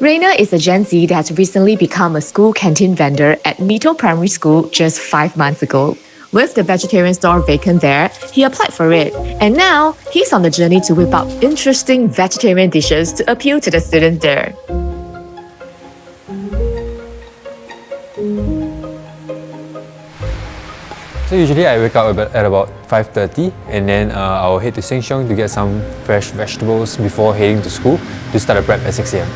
Rayner is a Gen Z that has recently become a school canteen vendor at Mito Primary School just 5 months ago. With the vegetarian store vacant there, he applied for it. And now, he's on the journey to whip up interesting vegetarian dishes to appeal to the students there. So usually I wake up at about 5:30 and then I'll head to Sheng Siong to get some fresh vegetables before heading to school to start the prep at 6 a.m.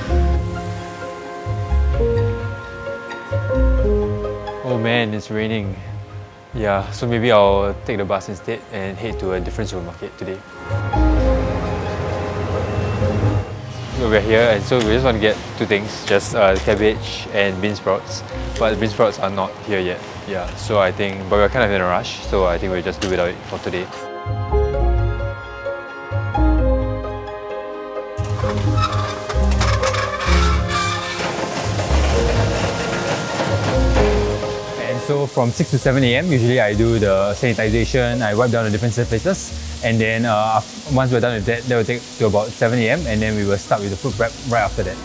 Oh man, it's raining. Yeah, so maybe I'll take the bus instead and head to a different supermarket today. We're here and so we just want to get two things, just cabbage and bean sprouts. But the bean sprouts are not here yet. Yeah, so I think, but we're kind of in a rush, so I think we'll just do without it for today. And so from 6 to 7 a.m, usually I do the sanitization, I wipe down the different surfaces, and then once we're done with that, that will take to about 7 a.m, and then we will start with the food prep right after that.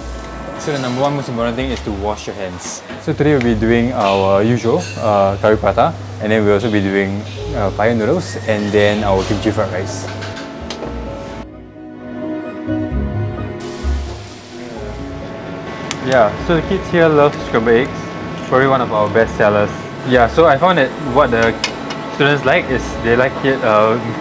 So the number one most important thing is to wash your hands. So today we'll be doing our usual curry prata, and then we'll also be doing fire noodles and then our kimchi fried rice. Yeah, so the kids here love scrambled eggs, probably one of our best sellers. Yeah, so I found that what the students like is they like it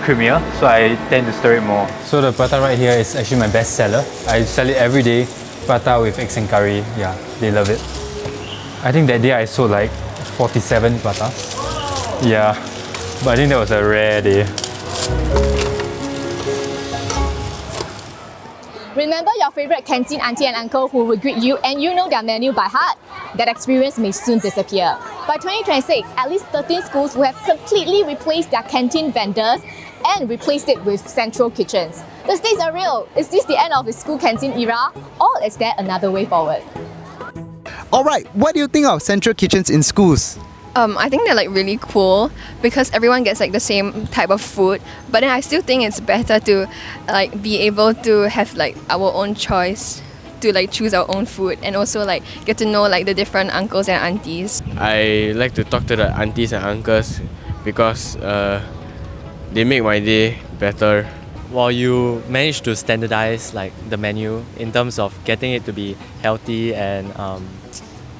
creamier, so I tend to stir it more. So the prata right here is actually my best seller. I sell it every day. Prata with eggs and curry, yeah, they love it. I think that day I sold like 47 pratas. Yeah, but I think that was a rare day. Remember your favorite canteen auntie and uncle who will greet you and you know their menu by heart? That experience may soon disappear. By 2026, at least 13 schools will have completely replaced their canteen vendors and replaced it with central kitchens. The stakes are real. Is this the end of the school canteen era, or is there another way forward? Alright, what do you think of central kitchens in schools? I think they're like really cool because everyone gets like the same type of food, but then I still think it's better to like be able to have like our own choice to like choose our own food and also like get to know like the different uncles and aunties. I like to talk to the aunties and uncles because they make my day better. While you manage to standardize like the menu in terms of getting it to be healthy and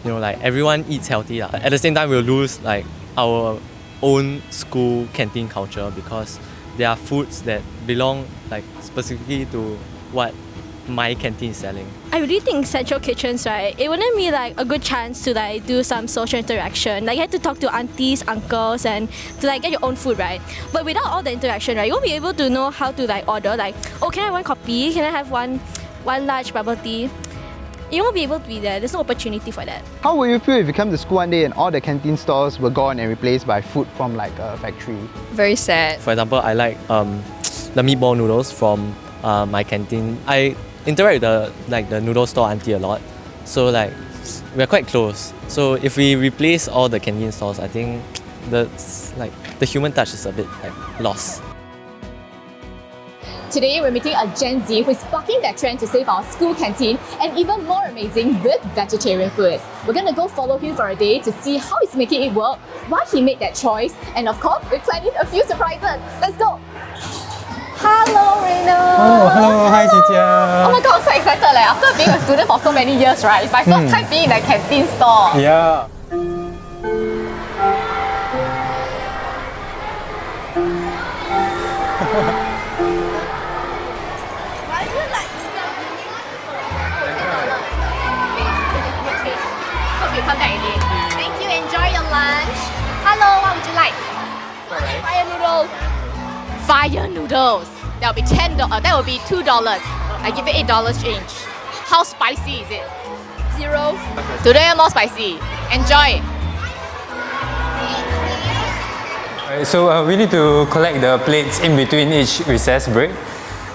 you know, like everyone eats healthy. At the same time, we'll lose like our own school canteen culture because there are foods that belong like specifically to what my canteen is selling. I really think central kitchens, right, it wouldn't be like a good chance to like do some social interaction. Like you have to talk to aunties, uncles and to like get your own food, right? But without all the interaction, right, you won't be able to know how to like order like, oh, can I have one coffee? Can I have one large bubble tea? You won't be able to be there. There's no opportunity for that. How would you feel if you come to school one day and all the canteen stores were gone and replaced by food from like a factory? Very sad. For example, I like the meatball noodles from my canteen. I interact with the noodle store auntie a lot, so like we're quite close. So if we replace all the canteen stores, I think the human touch is a bit like lost. Today, we're meeting a Gen Z who is bucking that trend to save our school canteen and even more amazing with vegetarian food. We're gonna go follow him for a day to see how he's making it work, why he made that choice, and of course, we're planning a few surprises. Let's go! Hello, Rayner! Oh, hello, hi, Jia. Oh my god, I'm so excited. Like, after being a student for so many years, right? It's my first time being in a canteen store. Yeah. Hope you come back again. Thank you, enjoy your lunch. Hello, what would you like? Fire noodles. Fire noodles. That will be $10. That will be $2. I give it $8 change. How spicy is it? 0. Today more spicy. Enjoy. Alright, so we need to collect the plates in between each recess break.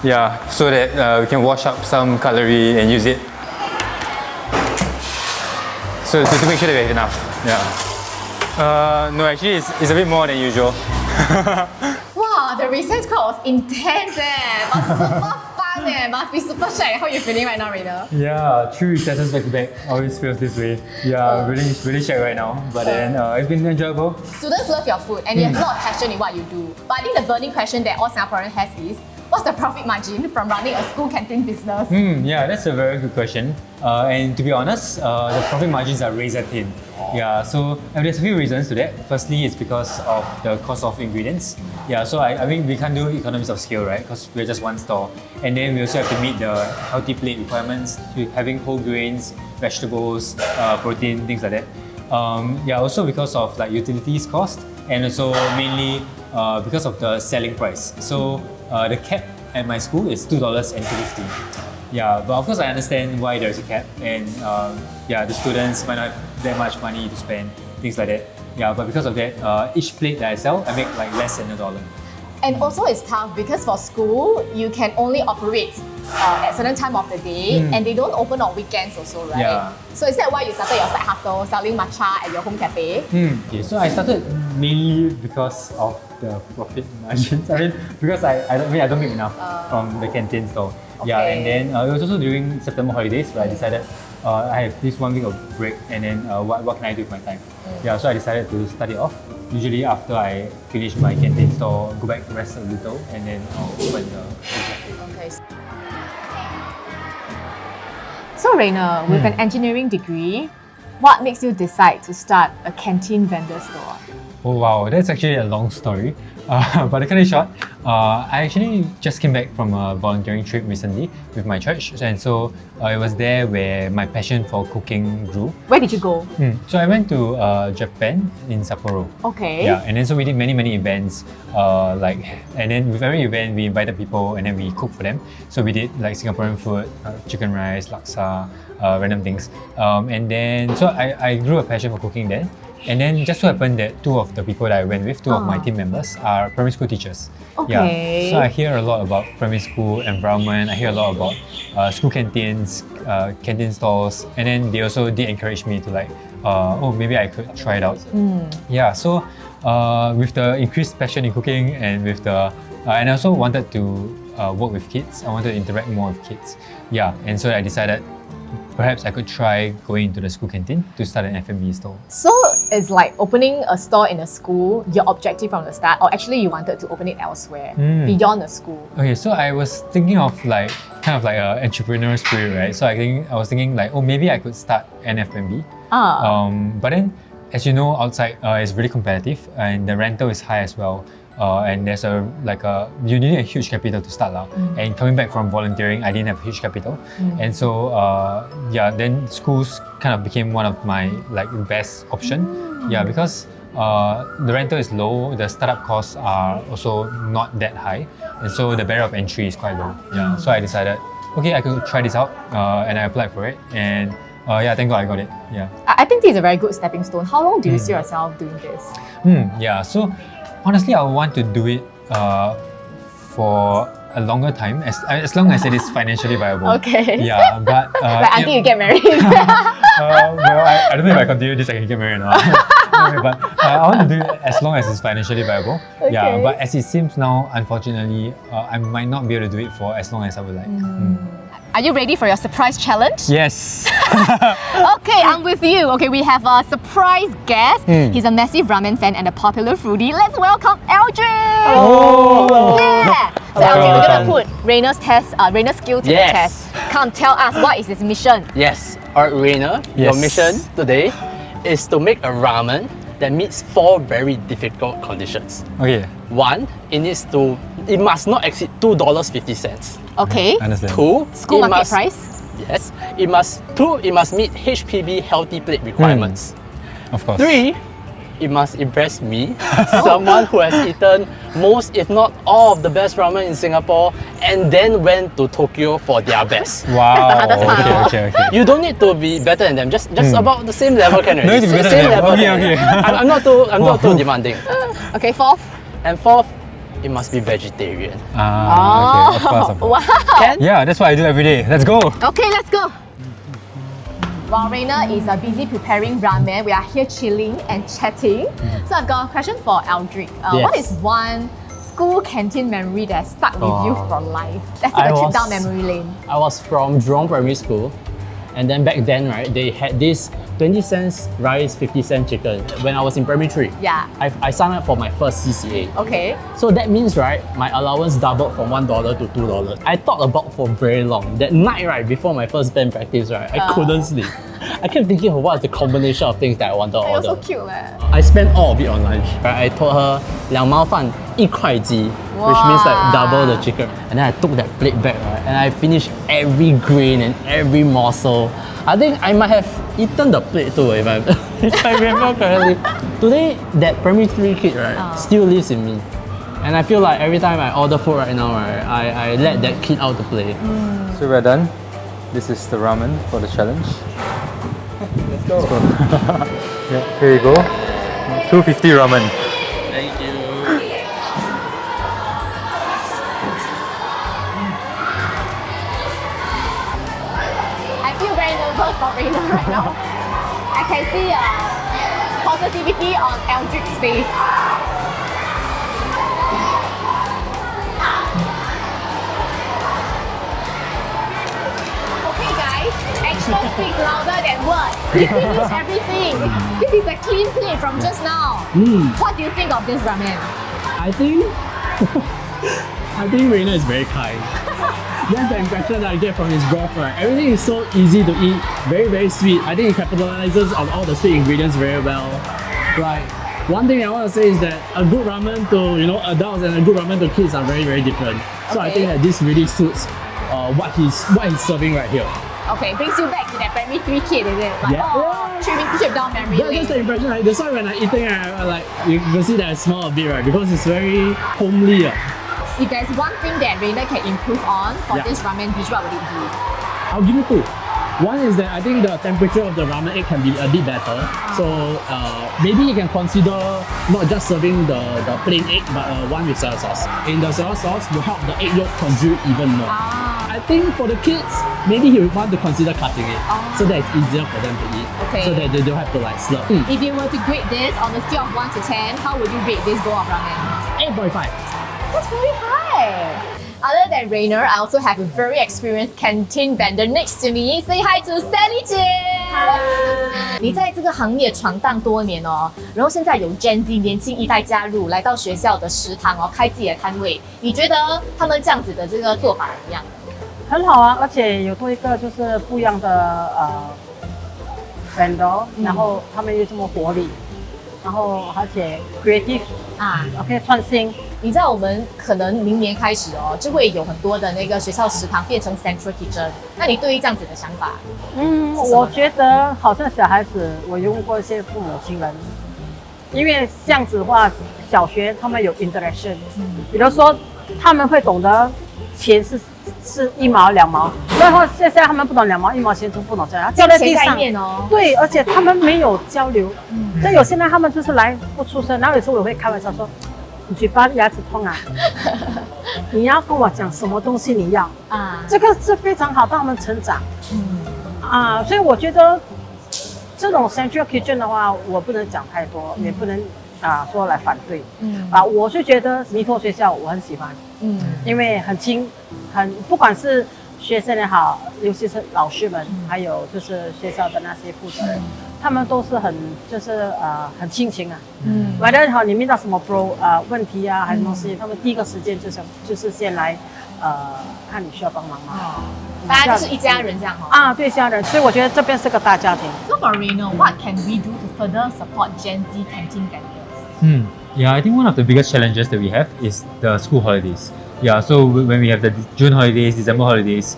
Yeah, so that we can wash up some cutlery and use it. So to make sure that we have enough. Yeah. No, actually it's a bit more than usual. Wow, the recess crowd was intense but super fun It must be super shaky. How are you feeling right now, Rayner? Yeah, 3 recesses back to back always feels this way. Yeah, really shaky right now. But then it's been enjoyable. Students love your food and you have a lot of passion in what you do. But I think the burning question that all Singaporeans has is, what's the profit margin from running a school canteen business? Yeah, that's a very good question. And to be honest, the profit margins are razor thin. Yeah, so there's a few reasons to that. Firstly, it's because of the cost of ingredients. Yeah, so I mean, we can't do economies of scale, right? Because we're just one store. And then we also have to meet the healthy plate requirements, having whole grains, vegetables, protein, things like that. Yeah, also because of like utilities cost, and also mainly because of the selling price. So the cap at my school is $2.50. Yeah, but of course I understand why there's a cap, and yeah, the students might not have that much money to spend, things like that. Yeah, but because of that, each plate that I sell, I make like less than $1. And also it's tough because for school, you can only operate at certain time of the day and they don't open on weekends also, right? Yeah. So is that why you started your side hustle, selling matcha at your home cafe? Okay, so I started mainly because of the profit margins. I mean, because I don't make enough from the canteen store. Yeah, and then it was also during September holidays where I decided I have this 1 week of break, and then what can I do with my time? Yeah, so I decided to start it off. Usually after I finish my canteen store, go back, rest a little, and then I'll open the cafe. Okay. So Rayner, with an engineering degree, what makes you decide to start a canteen vendor store? Oh wow, that's actually a long story. But to cut it short, I actually just came back from a volunteering trip recently with my church, and so it was there where my passion for cooking grew. Where did you go? So I went to Japan in Sapporo. Okay. Yeah, and then so we did many events, and then with every event we invited people and then we cooked for them. So we did like Singaporean food, chicken rice, laksa, random things. And then so I grew a passion for cooking then. And then just so happened that 2 of the people that I went with, 2 of my team members, are primary school teachers. Okay. Yeah, so I hear a lot about primary school environment. I hear a lot about school canteens, canteen stalls, and then they also did encourage me to like, oh, maybe I could try it out. Yeah, so with the increased passion in cooking and with the, and I also wanted to work with kids. I wanted to interact more with kids. Yeah, and so I decided perhaps I could try going into the school canteen to start an F&B store. So it's like opening a store in a school, your objective from the start, or actually you wanted to open it elsewhere, beyond the school? Okay, so I was thinking of like, kind of like an entrepreneur spirit, right? So I was thinking like, oh, maybe I could start an F&B. But then, as you know, outside it's really competitive and the rental is high as well. And there's you need a huge capital to start now. And coming back from volunteering, I didn't have huge capital. And so, yeah, then schools kind of became one of my like best option. Yeah, because the rental is low, the startup costs are also not that high. And so the barrier of entry is quite low. Yeah, so I decided, okay, I could try this out, and I applied for it. And yeah, thank God I got it. Yeah. I think this is a very good stepping stone. How long do you see yourself doing this? Yeah, so honestly, I want to do it for a longer time, as long as it is financially viable. Okay. Yeah, but like until you get married. well, I don't know if I continue this, I can get married or not. Okay, but I want to do it as long as it's financially viable. Okay. Yeah, but as it seems now, unfortunately, I might not be able to do it for as long as I would like. Are you ready for your surprise challenge? Yes. Okay, I'm with you. Okay, we have a surprise guest. He's a massive ramen fan and a popular foodie. Let's welcome Alderic! Oh! Yeah! So Alderic, we're gonna put Rayner's skill to the test. Come, tell us, what is his mission? Yes, alright, Rayner, your mission today is to make a ramen that meets 4 very difficult conditions. Okay. 1, it must not exceed $2.50. Okay. Understand. 2, School market price? Yes. It must meet HPB healthy plate requirements. Of course. 3, it must impress me, someone who has eaten most, if not all, of the best ramen in Singapore and then went to Tokyo for their best. Wow. That's the hardest part. Okay. You don't need to be better than them, just about the same level can already. No need to be better than them. Okay. I'm not too demanding. Okay, 4th? And 4th, it must be vegetarian. Okay, of course. Wow. Can? Yeah, that's what I do every day. Let's go. Okay, let's go. While Rayner is busy preparing ramen, we are here chilling and chatting. So I've got a question for Alderic. What is one school canteen memory that stuck with you for life? Let's take I a trip was- down memory lane. I was from Jurong Primary School, and then back then, right, they had this 20 cents rice, 50 cent chicken when I was in primary 3. Yeah. I signed up for my first CCA. Okay. So that means, right, my allowance doubled from $1 to $2. I thought about for very long. That night, right, before my first band practice, right, I couldn't sleep. I kept thinking of what's the combination of things that I wanted to You're order. so cute, eh? I spent all of it on lunch. Right? I told her 2毛饭1块鸡, which means like double the chicken. And then I took that plate back, right? And I finished every grain and every morsel. I think I might have eaten the plate too, if I remember correctly. Today, that primary 3 kid, right, still lives in me. And I feel like every time I order food right now, right, I let that kid out to play. So we're done. This is the ramen for the challenge. Let's go. Yeah, here you go. 250 ramen. Thank you. I feel very nervous for Rayner right now. I can see positivity on Aldric's face. Okay guys, action speaks louder than words. We finished everything. This is a clean plate from just now. What do you think of this ramen? I think Rayner is very kind. That's the impression that I get from his broth, right? Everything is so easy to eat, very, very sweet. I think he capitalizes on all the sweet ingredients very well. Like, one thing I want to say is that a good ramen to adults and a good ramen to kids are very, very different. So I think that this really suits what he's serving right here. Okay, brings you back to that primary 3 kid, is it? Like, trip down memory lane. That's the impression, right? That's why when I eat it, I like, you can see that I smell a bit, right? Because it's very homely. If there's one thing that Rayner can improve on for this ramen dish, what would it be? I'll give you 2. One is that I think the temperature of the ramen egg can be a bit better. So maybe you can consider not just serving the plain egg, but one with soy sauce. In the soy sauce will help the egg yolk congeal even more. I think for the kids, maybe he would want to consider cutting it so that it's easier for them to eat. Okay. So that they don't have to like slurp. If you were to grade this on a scale of 1 to 10, how would you rate this bowl of ramen? 8.5. That's very high. Other than Rayner, I also have a very experienced canteen vendor next to me. Say hi to Sally 姐。你在这个行业闯荡多年哦，然后现在有 Gen Z 年轻一代加入，来到学校的食堂哦，开自己的摊位。你觉得他们这样子的这个做法怎么样？很好啊，而且有多一个就是不一样的vendor，然后他们又这么活力，然后而且 creative ，OK 创新。你知道我们可能明年开始哦，就会有很多的那个学校食堂变成 central kitchen。那你对于这样子的想法？我觉得好像小孩子，我有问过一些父母亲人，因为这样子的话，小学他们有 interaction，比如说他们会懂得钱是1毛2毛，然后现在他们不懂2毛1毛钱都不懂这样，掉在地上，对，而且他们没有交流，像有些人他们就是来不出声，然后有时候我会开玩笑说。你嘴巴牙齿痛啊？你要跟我讲什么东西你要啊？这个是非常好让他们成长。所以我觉得这种 central kitchen 的话，我不能讲太多，也不能说来反对。我是觉得弥陀学校我很喜欢，因为很亲，不管是学生也好，尤其是老师们，还有就是学校的那些负责人。他们都是很很亲情啊，完了好，你遇到什么问题啊，还是什么事情，他们第一个时间就是先来看你需要帮忙吗？大家就是一家人这样哦。对，家人，所以我觉得这边是个大家庭。So for Rayner, what can we do to further support Gen Z canteen vendors? Yeah, I think one of the biggest challenges that we have is the school holidays. Yeah, so when we have the June holidays, December holidays,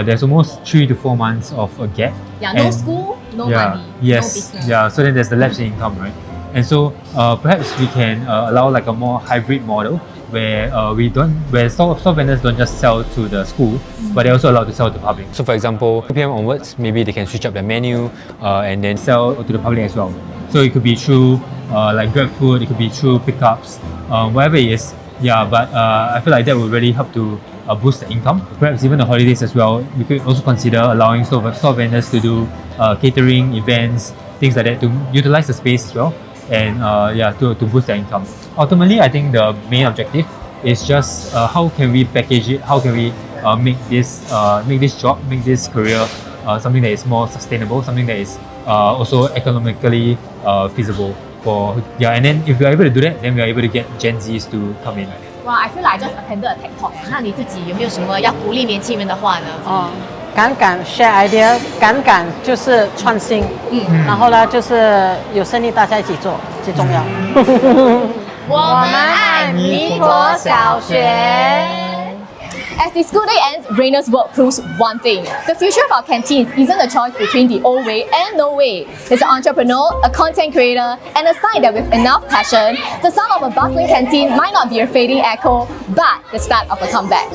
there's almost 3 to 4 months of a gap. Yeah, no school, no money, no business. Yeah, so then there's the lapse in income, right? And so perhaps we can allow like a more hybrid model where store vendors don't just sell to the school, but they're also allowed to sell to the public. So for example, 2 p.m. onwards, maybe they can switch up their menu and then sell to the public as well. So it could be through like Grab food, it could be through pickups, whatever it is. Yeah, but I feel like that would really help to boost the income. Perhaps even the holidays as well. We could also consider allowing store vendors to do catering, events, things like that to utilize the space as well, and to boost their income. Ultimately, I think the main objective It's just how can we package it? How can we make this job, make this career something that is more sustainable, something that is also economically feasible for and then if we are able to do that, then we are able to get Gen Zs to come in. Wow, I feel like I just attended a TED Talk. 那你自己有没有什么要鼓励年轻人的话呢？敢 share idea， 敢就是创新，然后呢就是有生意大家一起做最重要。我们爱弥陀小学。As the school day ends, Rayner's work proves one thing. The future of our canteens isn't a choice between the old way and no way. It's an entrepreneur, a content creator, and a sign that with enough passion, the sound of a bustling canteen might not be a fading echo, but the start of a comeback.